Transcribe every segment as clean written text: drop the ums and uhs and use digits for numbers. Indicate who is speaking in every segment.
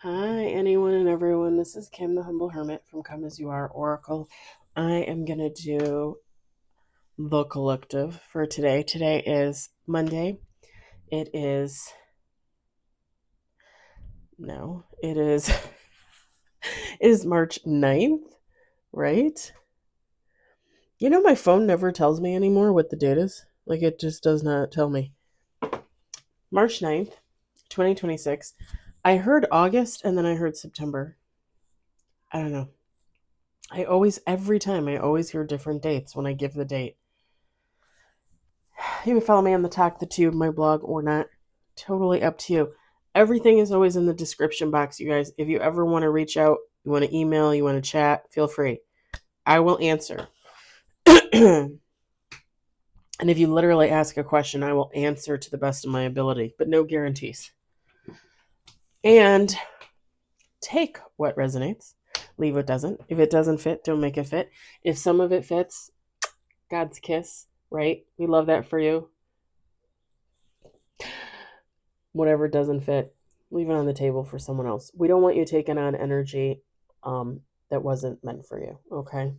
Speaker 1: Hi, anyone and everyone. This is Kim, the Humble Hermit from Come As You Are Oracle. I am going to do the collective for today. Today is Monday. It is, no, it is, it is March 9th, right? You know, my phone never tells me anymore what the date is. Like, it just does not tell me. March 9th, 2026. I heard August and then I heard September. I don't know. Every time, I always hear different dates when I give the date. You can follow me on the Talk the Tube, my blog, or not. Totally up to you. Everything is always in the description box, you guys. If you ever want to reach out, you want to email, you want to chat, feel free. I will answer. And if you literally ask a question, I will answer to the best of my ability, but no guarantees. And take what resonates, leave what doesn't. If it doesn't fit, don't make it fit. If some of it fits, God's kiss, right? We love that for you. Whatever doesn't fit, leave it on the table for someone else. We don't want you taking on energy that wasn't meant for you, okay?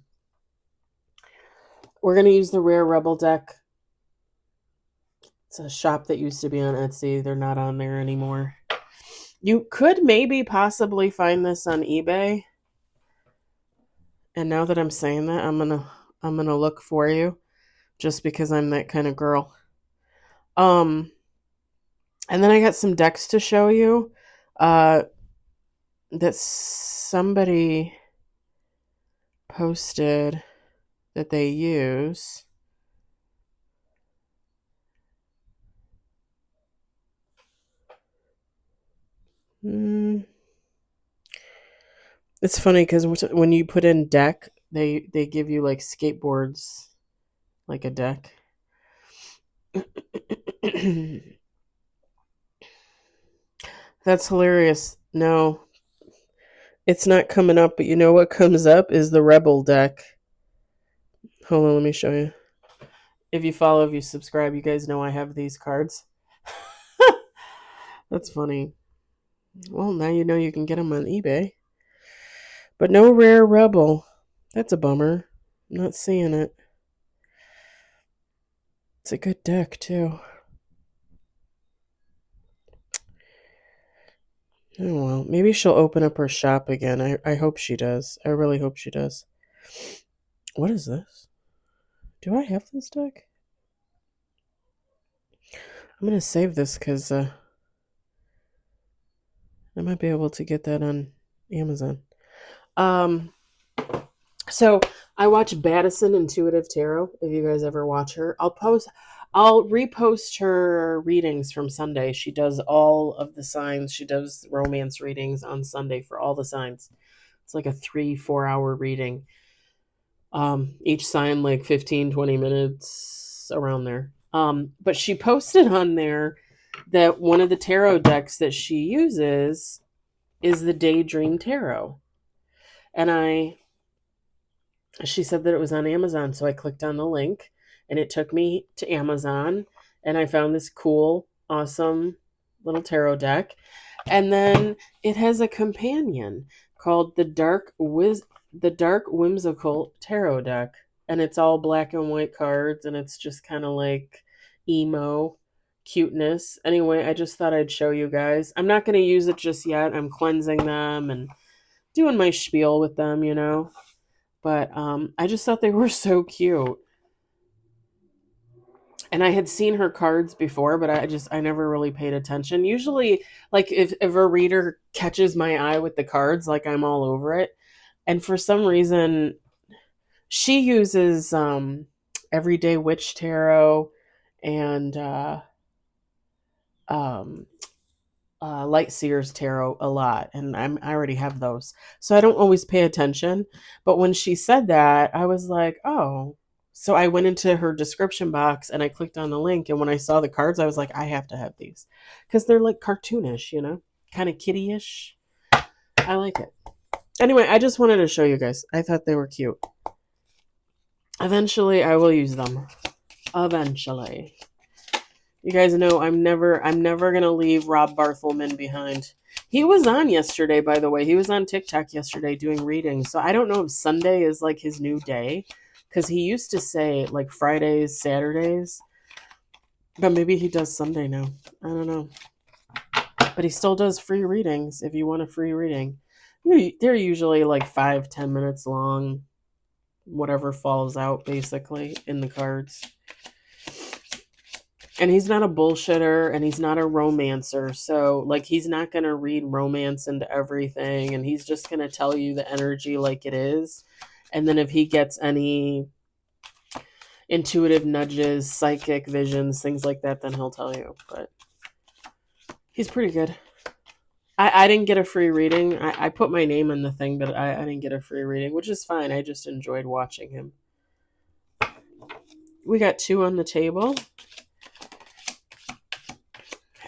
Speaker 1: We're going to use the Rare Rebel deck. It's a shop that used to be on Etsy. They're not on there anymore. You could maybe possibly find this on eBay. And now that I'm saying that, I'm going to look for you just because I'm that kind of girl. And then I got some decks to show you that somebody posted that they use. It's funny because when you put in deck, they give you like skateboards, like a deck. That's hilarious. No, it's not coming up, but you know what comes up is the Rebel deck. Hold on, let me show you. If you subscribe, you guys know I have these cards. That's funny. Well, now you know you can get them on eBay. But no Rare Rebel. That's a bummer. I'm not seeing it. It's a good deck, too. Oh, well, maybe she'll open up her shop again. I hope she does. I really hope she does. What is this? Do I have this deck? I'm going to save this because I might be able to get that on Amazon. So I watch Baddison Intuitive Tarot. If you guys ever watch her, I'll repost her readings from Sunday. She does all of the signs. She does romance readings on Sunday for all the signs. It's like a 3-4 hour reading. Each sign like 15-20 minutes around there. But she posted on there that one of the tarot decks that she uses is the Daydream Tarot. And she said that it was on Amazon, so I clicked on the link and it took me to Amazon and I found this cool, awesome little tarot deck. And then it has a companion called the Dark Whimsical Tarot deck, and it's all black and white cards and it's just kind of like emo cuteness. Anyway, I just thought I'd show you guys. I'm not going to use it just yet. I'm cleansing them and doing my spiel with them, you know. But I just thought they were so cute. And I had seen her cards before, but I never really paid attention. Usually, like if a reader catches my eye with the cards, like I'm all over it. And for some reason, she uses Everyday Witch Tarot and um, Light Seers Tarot a lot, and I already have those, so I don't always pay attention. But when she said that, I was like, oh. So I went into her description box and I clicked on the link, and when I saw the cards, I was like, I have to have these because they're like cartoonish, you know, kind of kitty-ish. I like it. Anyway, I just wanted to show you guys. I thought they were cute. Eventually, I will use them. Eventually. You guys know I'm never gonna leave Rob Barthelman behind. He was on yesterday, by the way. He was on TikTok yesterday doing readings. So I don't know if Sunday is like his new day, because he used to say like Fridays, Saturdays, but maybe he does Sunday now. I don't know. But he still does free readings if you want a free reading. They're usually like 5-10 minutes long, whatever falls out basically in the cards. And he's not a bullshitter and he's not a romancer. So, like, he's not going to read romance into everything. And he's just going to tell you the energy like it is. And then if he gets any intuitive nudges, psychic visions, things like that, then he'll tell you. But he's pretty good. I didn't get a free reading. I put my name in the thing, but I didn't get a free reading, which is fine. I just enjoyed watching him. We got 2 on the table.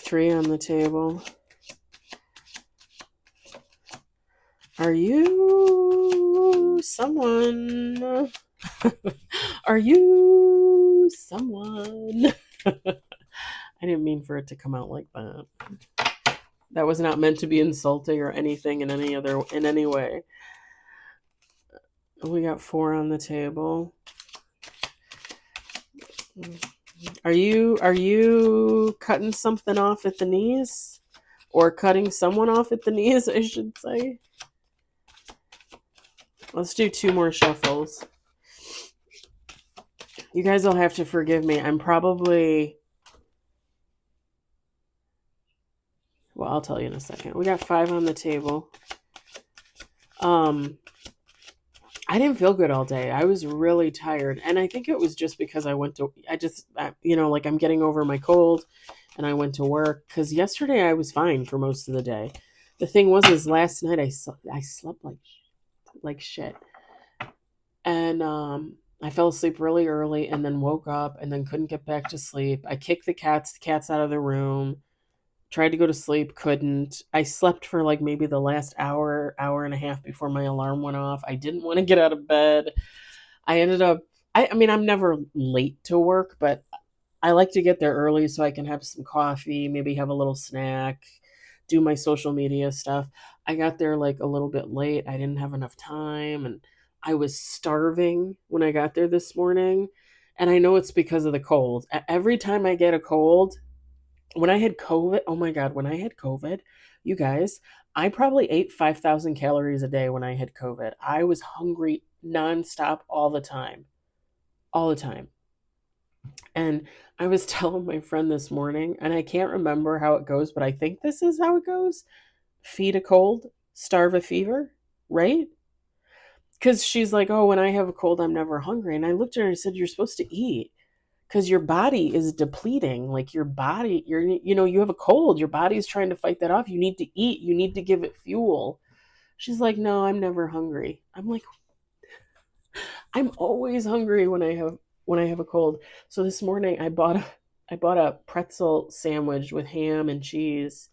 Speaker 1: 3 on the table. Are you someone? Are you someone? I didn't mean for it to come out like that. That was not meant to be insulting or anything in any way. We got 4 on the table. Are you cutting something off at the knees? Or cutting someone off at the knees, I should say. Let's do 2 more shuffles. You guys will have to forgive me. I'm probably... Well, I'll tell you in a second. We got 5 on the table. I didn't feel good all day. I was really tired. And I think it was just because I'm getting over my cold and I went to work. Because yesterday I was fine for most of the day. The thing is last night I slept like shit. And I fell asleep really early and then woke up and then couldn't get back to sleep. I kicked the cats out of the room. Tried to go to sleep, couldn't. I slept for like maybe the last hour and a half before my alarm went off. I didn't want to get out of bed. I ended up, I mean, I'm never late to work, but I like to get there early so I can have some coffee, maybe have a little snack, do my social media stuff. I got there like a little bit late. I didn't have enough time and I was starving when I got there this morning. And I know it's because of the cold. Every time I get a cold, when I had COVID, oh my God, when I had COVID, you guys, I probably ate 5,000 calories a day when I had COVID. I was hungry nonstop all the time. All the time. And I was telling my friend this morning, and I can't remember how it goes, but I think this is how it goes. Feed a cold, starve a fever, right? Because she's like, oh, when I have a cold, I'm never hungry. And I looked at her and I said, you're supposed to eat. Because your body is depleting. Like your body, you have a cold. Your body's trying to fight that off. You need to eat. You need to give it fuel. She's like, no, I'm never hungry. I'm like, I'm always hungry when I have a cold. So this morning I bought a pretzel sandwich with ham and cheese.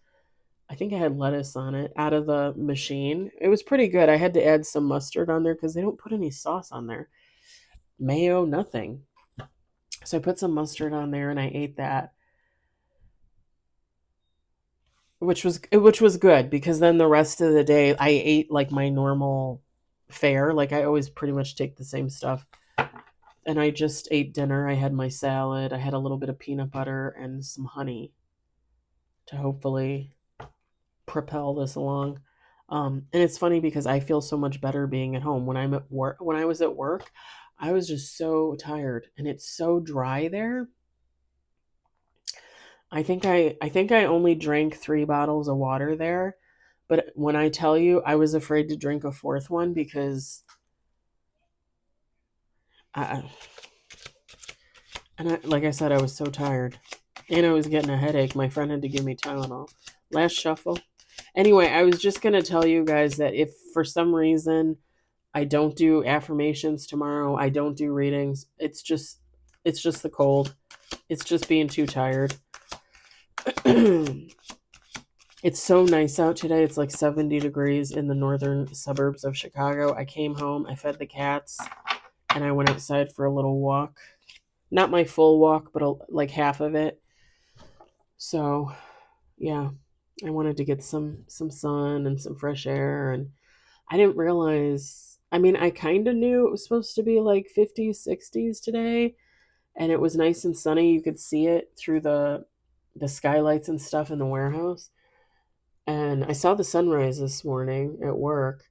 Speaker 1: I think I had lettuce on it out of the machine. It was pretty good. I had to add some mustard on there because they don't put any sauce on there. Mayo, nothing. So I put some mustard on there and I ate that. Which was good because then the rest of the day I ate like my normal fare. Like I always pretty much take the same stuff. And I just ate dinner. I had my salad. I had a little bit of peanut butter and some honey to hopefully propel this along. And it's funny because I feel so much better being at home. When I'm at work, when I was at work, I was just so tired and it's so dry there. I think I only drank 3 bottles of water there, but when I tell you I was afraid to drink a 4th one because like I said, I was so tired and I was getting a headache. My friend had to give me Tylenol. Last shuffle. Anyway, I was just going to tell you guys that if for some reason I don't do affirmations tomorrow, I don't do readings, it's just the cold. It's just being too tired. It's so nice out today. It's like 70 degrees in the northern suburbs of Chicago. I came home, I fed the cats, and I went outside for a little walk. Not my full walk, but like half of it. So yeah, I wanted to get some sun and some fresh air, and I didn't realize. I mean, I kind of knew it was supposed to be like 50s, 60s today, and it was nice and sunny. You could see it through the skylights and stuff in the warehouse. And I saw the sunrise this morning at work,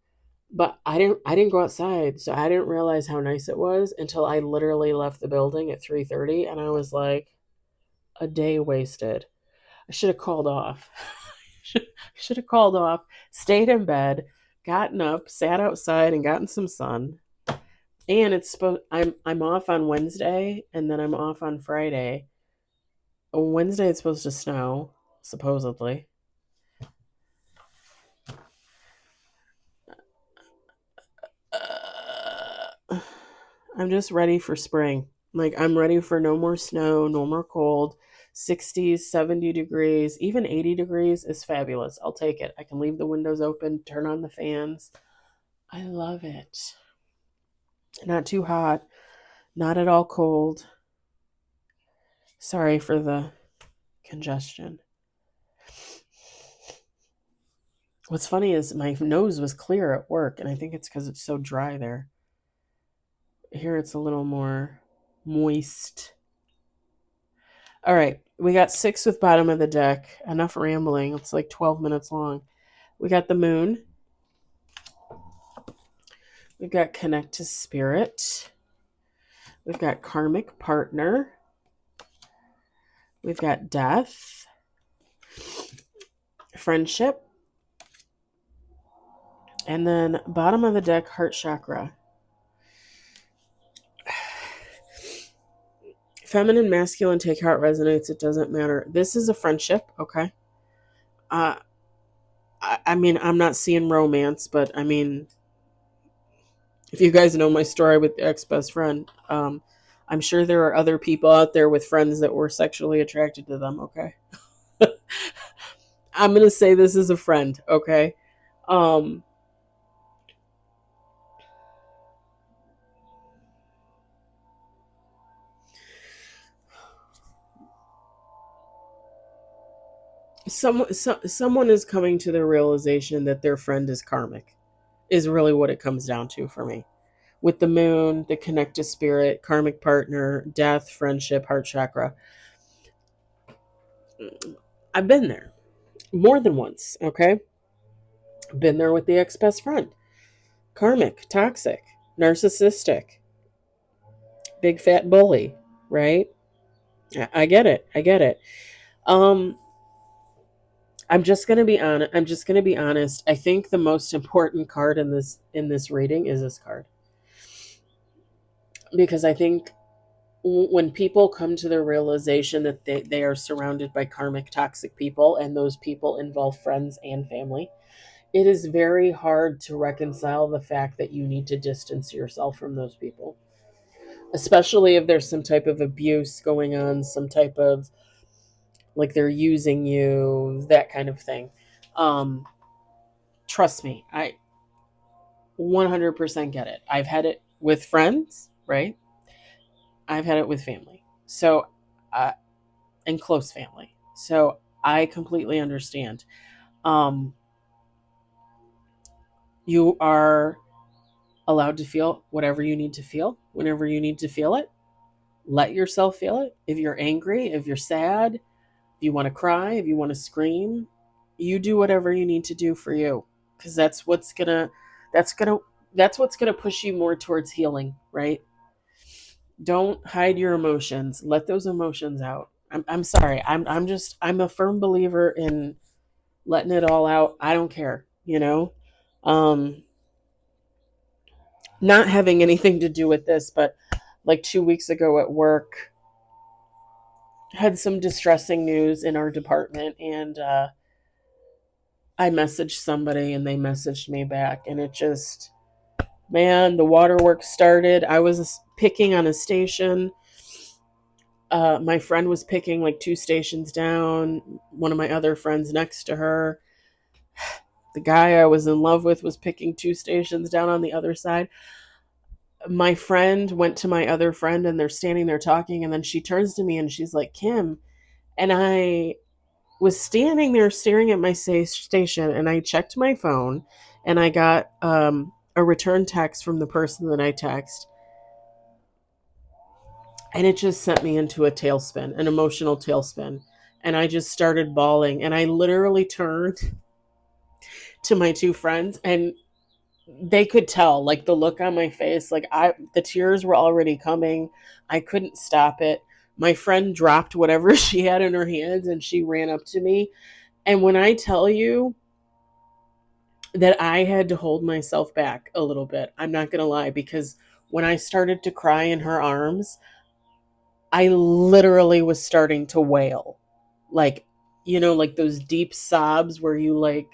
Speaker 1: but I didn't go outside, so I didn't realize how nice it was until I literally left the building at 3:30, and I was like, a day wasted. I should have called off. Should have called off, stayed in bed, gotten up, sat outside and gotten some sun. And it's supposed I'm off on Wednesday and then I'm off on Friday. On Wednesday it's supposed to snow, supposedly. Uh, I'm just ready for spring. Like, I'm ready for no more snow, no more cold. 60s, 70 degrees, even 80 degrees is fabulous. I'll take it. I can leave the windows open, turn on the fans. I love it. Not too hot, not at all cold. Sorry for the congestion. What's funny is my nose was clear at work, and I think it's because it's so dry there. Here it's a little more moist. All right, we got 6 with bottom of the deck. Enough rambling. It's like 12 minutes long. We got the moon. We've got connect to spirit. We've got karmic partner. We've got death. Friendship. And then bottom of the deck, heart chakra. Feminine, masculine, take how it resonates. It doesn't matter. This is a friendship, okay? Uh, I mean, I'm not seeing romance, but I mean, if you guys know my story with the ex-best friend, I'm sure there are other people out there with friends that were sexually attracted to them, okay? I'm going to say this is a friend, okay? Um, someone is coming to the realization that their friend is karmic, is really what it comes down to for me. With the moon, the connect to spirit, karmic partner, death, friendship, heart chakra. I've been there more than once, okay? Been there with the ex best friend. Karmic, toxic, narcissistic, big fat bully, right? I get it. I get it. Um, I'm just gonna be honest. I'm just gonna be honest. I think the most important card in this reading is this card, because I think when people come to the realization that they are surrounded by karmic toxic people, and those people involve friends and family, it is very hard to reconcile the fact that you need to distance yourself from those people, especially if there's some type of abuse going on, some type of, like, they're using you, that kind of thing. um Trust me, I 100% get it. I've had it with friends, right? I've had it with family, so uh, and close family, so I completely understand. um you are allowed to feel whatever you need to feel whenever you need to feel it. Let yourself feel it. If you're angry, if you're sad, if you want to cry, if you want to scream, you do whatever you need to do for you, because that's gonna that's what's gonna push you more towards healing, right? Don't hide your emotions. Let those emotions out. I'm sorry. I'm a firm believer in letting it all out. I don't care, Um not having anything to do with this, but like 2 weeks ago at work, had some distressing news in our department, and I messaged somebody and they messaged me back, and it just, man, the waterworks started. I was picking on a station. My friend was picking like 2 stations down. One of my other friends next to her, the guy I was in love with, was picking 2 stations down on the other side. My friend went to my other friend and they're standing there talking, and then she turns to me and she's like, Kim. And was standing there staring at my station, and I checked my phone, and I got a return text from the person that I text, and it just sent me into a tailspin, an emotional tailspin. And I just started bawling, and I literally turned to my two friends, and they could tell, like, the look on my face, like, the tears were already coming. I couldn't stop it. My friend dropped whatever she had in her hands, and she ran up to me. And when I tell you that I had to hold myself back a little bit, I'm not going to lie, because when I started to cry in her arms, I literally was starting to wail. Like, like those deep sobs where you like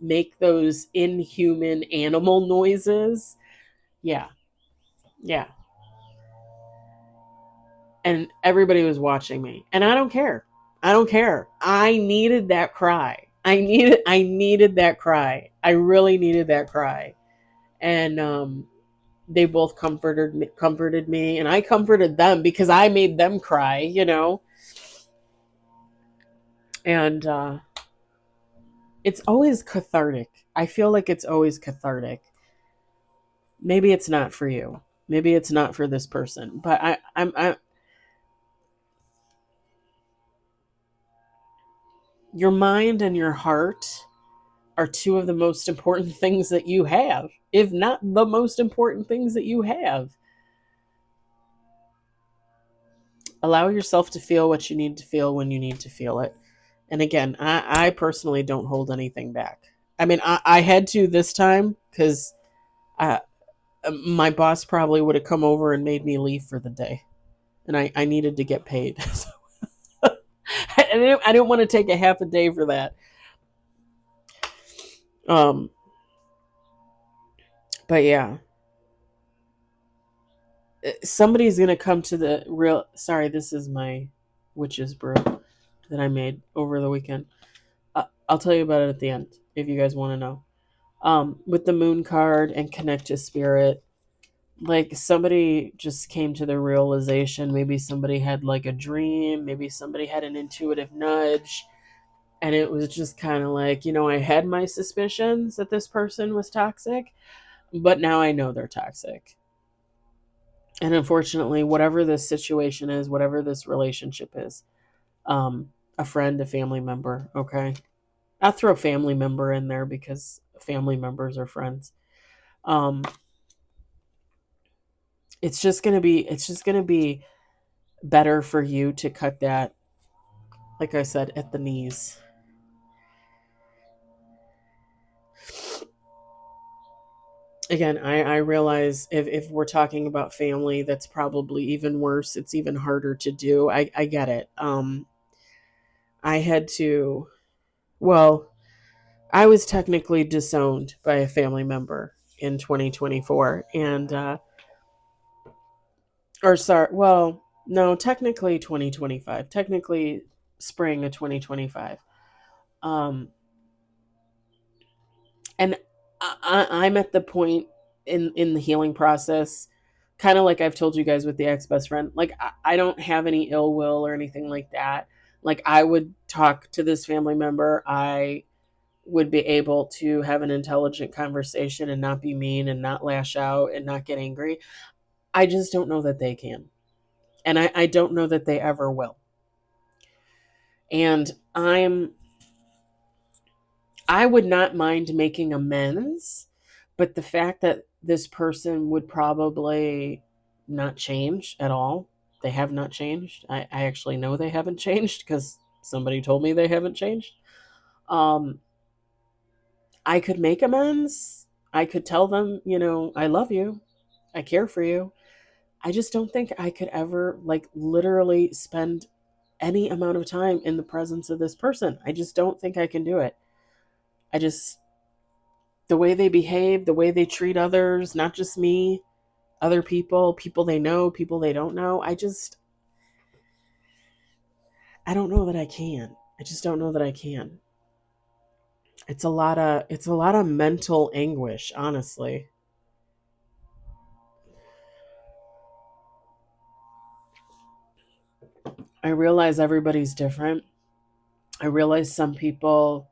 Speaker 1: make those inhuman animal noises. Yeah. Yeah. And everybody was watching me. And I don't care. I don't care. I needed that cry. I needed that cry. I really needed that cry. And they both comforted me, and I comforted them because I made them cry. And it's always cathartic. I feel like it's always cathartic. Maybe it's not for you. Maybe it's not for this person. But your mind and your heart are two of the most important things that you have, if not the most important things that you have. Allow yourself to feel what you need to feel when you need to feel it. And again, I personally don't hold anything back. I mean, I had to this time because my boss probably would have come over and made me leave for the day. And I needed to get paid. So I didn't want to take a half a day for that. Um, but yeah, somebody's gonna come to the real. Sorry, this is my witch's brew that I made over the weekend. I'll tell you about it at the end if you guys want to know. With the moon card and connect to spirit, like somebody just came to the realization. Maybe somebody had like a dream. Maybe somebody had an intuitive nudge. And it was just kind of like, I had my suspicions that this person was toxic, but now I know they're toxic. And unfortunately, whatever this situation is, whatever this relationship is, a friend, a family member, okay? I'll throw family member in there because family members are friends. Um, it's just gonna be better for you to cut that, like I said, at the knees. Again, I realize if we're talking about family, that's probably even worse. It's even harder to do. I get it. I had to, well, I was technically disowned by a family member in 2024. And, or sorry, well, no, technically 2025, technically spring of 2025. Um, and I'm at the point in the healing process, kind of like I've told you guys with the ex-best friend. Like, I don't have any ill will or anything like that. Like, I would talk to this family member. I would be able to have an intelligent conversation and not be mean and not lash out and not get angry. I just don't know that they can, and I don't know that they ever will. And I would not mind making amends, but the fact that this person would probably not change at all, they have not changed. I actually know they haven't changed because somebody told me they haven't changed. Um, I could make amends. I could tell them, I love you. I care for you. I just don't think I could ever, like, literally spend any amount of time in the presence of this person. I just don't think I can do it. I just, the way they behave, the way they treat others, not just me, other people, people they know, people they don't know. I don't know that I can. I just don't know that I can. It's a lot of mental anguish, honestly. I realize everybody's different. I realize some people,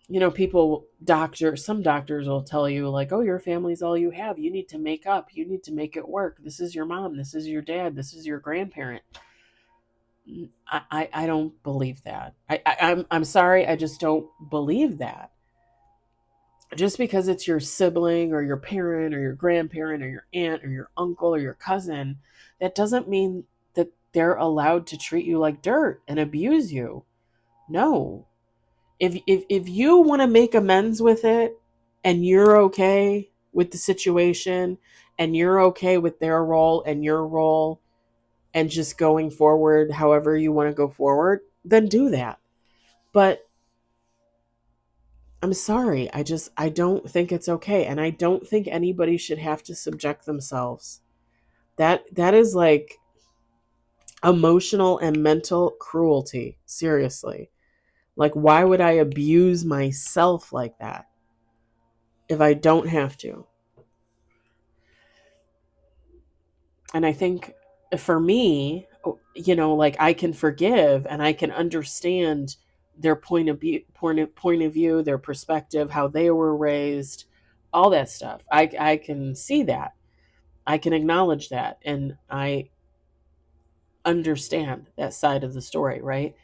Speaker 1: some doctors will tell you, like, oh, your family's all you have. You need to make up. You need to make it work. This is your mom. This is your dad. This is your grandparent. I don't believe that. I'm sorry. I just don't believe that. Just because it's your sibling or your parent or your grandparent or your aunt or your uncle or your cousin, that doesn't mean that they're allowed to treat you like dirt and abuse you. No. If you want to make amends with it and you're okay with the situation and you're okay with their role and your role and just going forward however you want to go forward, then do that. But I'm sorry, I don't think it's okay, and I don't think anybody should have to subject themselves. That is like emotional and mental cruelty, seriously. Like, why would I abuse myself like that if I don't have to? And I think for me, like, I can forgive and I can understand their point of view, their perspective, how they were raised, all that stuff. I can see that. I can acknowledge that, and I understand that side of the story, right?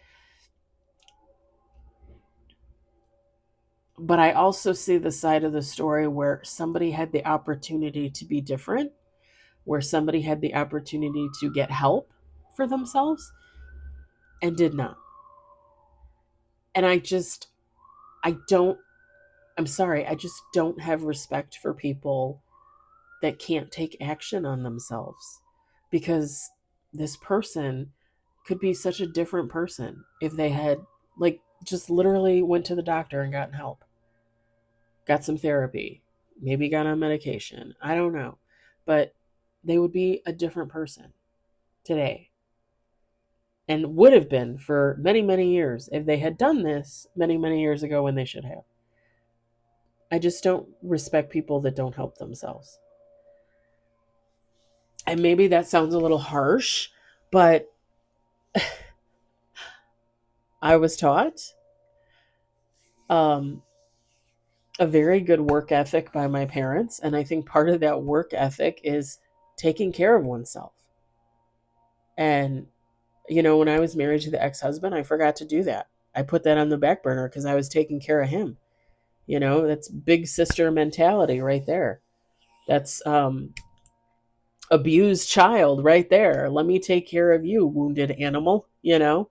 Speaker 1: But I also see the side of the story where somebody had the opportunity to be different, where somebody had the opportunity to get help for themselves and did not. And I don't, I'm sorry, I just don't have respect for people that can't take action on themselves, because this person could be such a different person if they had, like, just literally went to the doctor and gotten help, got some therapy, maybe got on medication. I don't know. But they would be a different person today, and would have been for many, many years if they had done this many, many years ago when they should have. I just don't respect people that don't help themselves. And maybe that sounds a little harsh, but I was taught um, a very good work ethic by my parents. And I think part of that work ethic is taking care of oneself. And, when I was married to the ex husband, I forgot to do that. I put that on the back burner because I was taking care of him. That's big sister mentality right there. That's abused child right there. Let me take care of you, wounded animal. And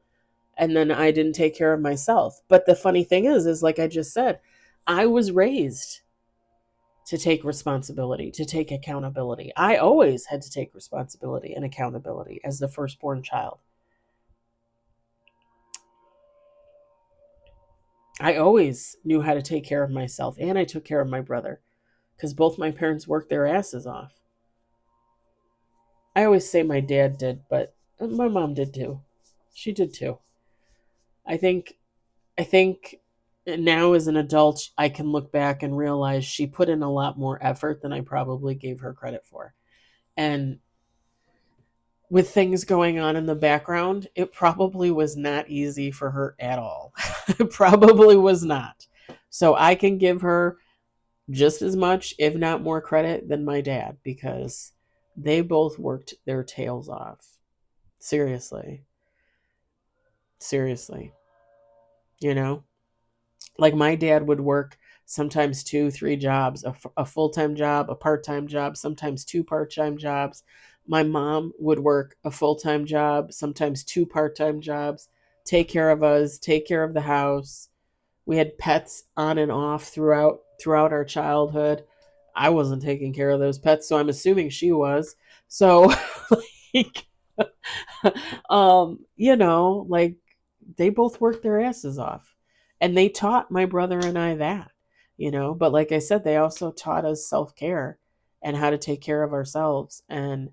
Speaker 1: then I didn't take care of myself. But the funny thing is like I just said, I was raised to take responsibility, to take accountability. I always had to take responsibility and accountability as the firstborn child. I always knew how to take care of myself, and I took care of my brother because both my parents worked their asses off. I always say my dad did, but my mom did too. She did too. I think I think now as an adult, I can look back and realize she put in a lot more effort than I probably gave her credit for. And with things going on in the background, it probably was not easy for her at all. It probably was not. So I can give her just as much, if not more, credit than my dad, because they both worked their tails off. Seriously. Seriously. You know? Like, my dad would work sometimes 2 3 jobs, a full-time job, a part-time job, sometimes 2 part-time jobs. My mom would work a full-time job, sometimes 2 part-time jobs, take care of us, take care of the house. We had pets on and off throughout our childhood. I wasn't taking care of those pets, so I'm assuming she was. So like, like, they both worked their asses off. And they taught my brother and I that. But like I said, they also taught us self-care and how to take care of ourselves. And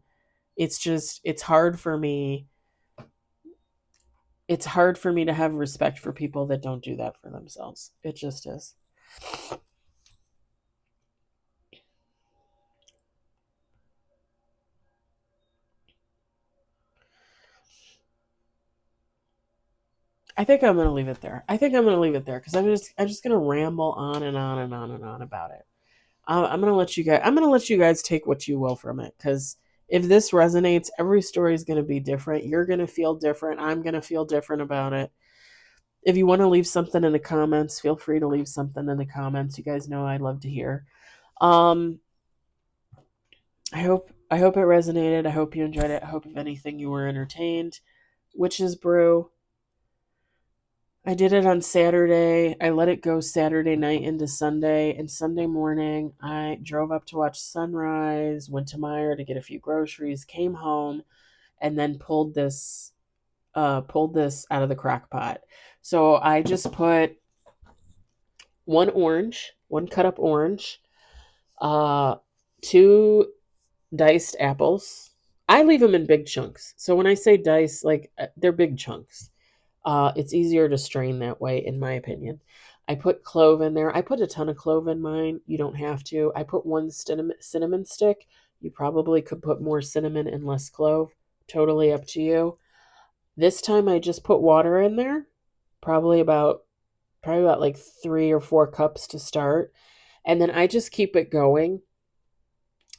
Speaker 1: it's hard for me. It's hard for me to have respect for people that don't do that for themselves. It just is. I think I'm gonna leave it there. I think I'm gonna leave it there because I'm just gonna ramble on and on and on and on about it. I'm gonna let you guys. I'm gonna let you guys take what you will from it because if this resonates, every story is gonna be different. You're gonna feel different. I'm gonna feel different about it. If you want to leave something in the comments, feel free to leave something in the comments. You guys know I love to hear. Um, I hope it resonated. I hope you enjoyed it. I hope if anything you were entertained. Witch's Brew. I did it on Saturday. I let it go Saturday night into Sunday. And Sunday morning, I drove up to watch sunrise, went to Meijer to get a few groceries, came home, and then pulled this out of the crock pot. So I just put one cut up orange, uh, two diced apples. I leave them in big chunks. So when I say dice, like they're big chunks. It's easier to strain that way, in my opinion. I put clove in there. I put a ton of clove in mine. You don't have to. I put one cinnamon stick. You probably could put more cinnamon and less clove. Totally up to you. This time I just put water in there. Probably about like 3 or 4 cups to start. And then I just keep it going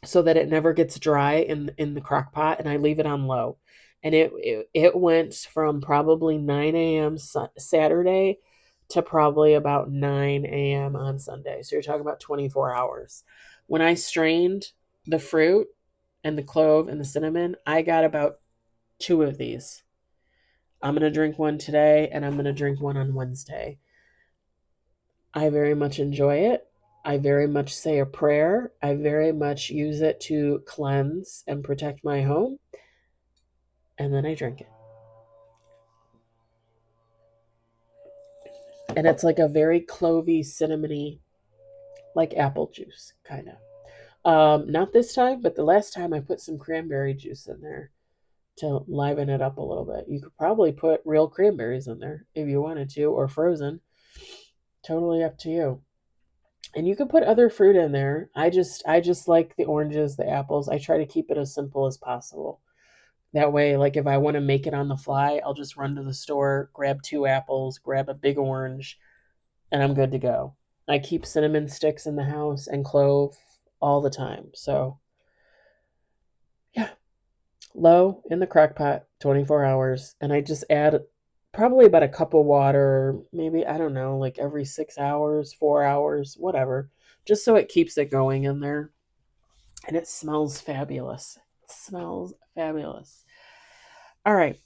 Speaker 1: so that it never gets dry in the crock pot, and I leave it on low. And it went from probably 9 a.m. Saturday to probably about 9 a.m. on Sunday. So you're talking about 24 hours. When I strained the fruit and the clove and the cinnamon, I got about 2 of these. I'm going to drink one today and I'm going to drink one on Wednesday. I very much enjoy it. I very much say a prayer. I very much use it to cleanse and protect my home. And then I drink it. And it's like a very clovey, cinnamony, like apple juice, kind of. Not this time, but the last time I put some cranberry juice in there to liven it up a little bit. You could probably put real cranberries in there if you wanted to, or frozen. Totally up to you. And you can put other fruit in there. I just like the oranges, the apples. I try to keep it as simple as possible. That way, like if I want to make it on the fly, I'll just run to the store, grab 2 apples, grab a big orange, and I'm good to go. I keep cinnamon sticks in the house and clove all the time. So, yeah, low in the crock pot, 24 hours. And I just add probably about a cup of water, maybe, I don't know, like every 6 hours, 4 hours, whatever, just so it keeps it going in there. And it smells fabulous. It smells fabulous. All right.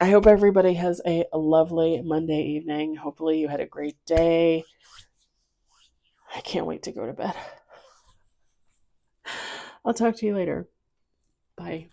Speaker 1: I hope everybody has a lovely Monday evening. Hopefully, you had a great day. I can't wait to go to bed. I'll talk to you later. Bye.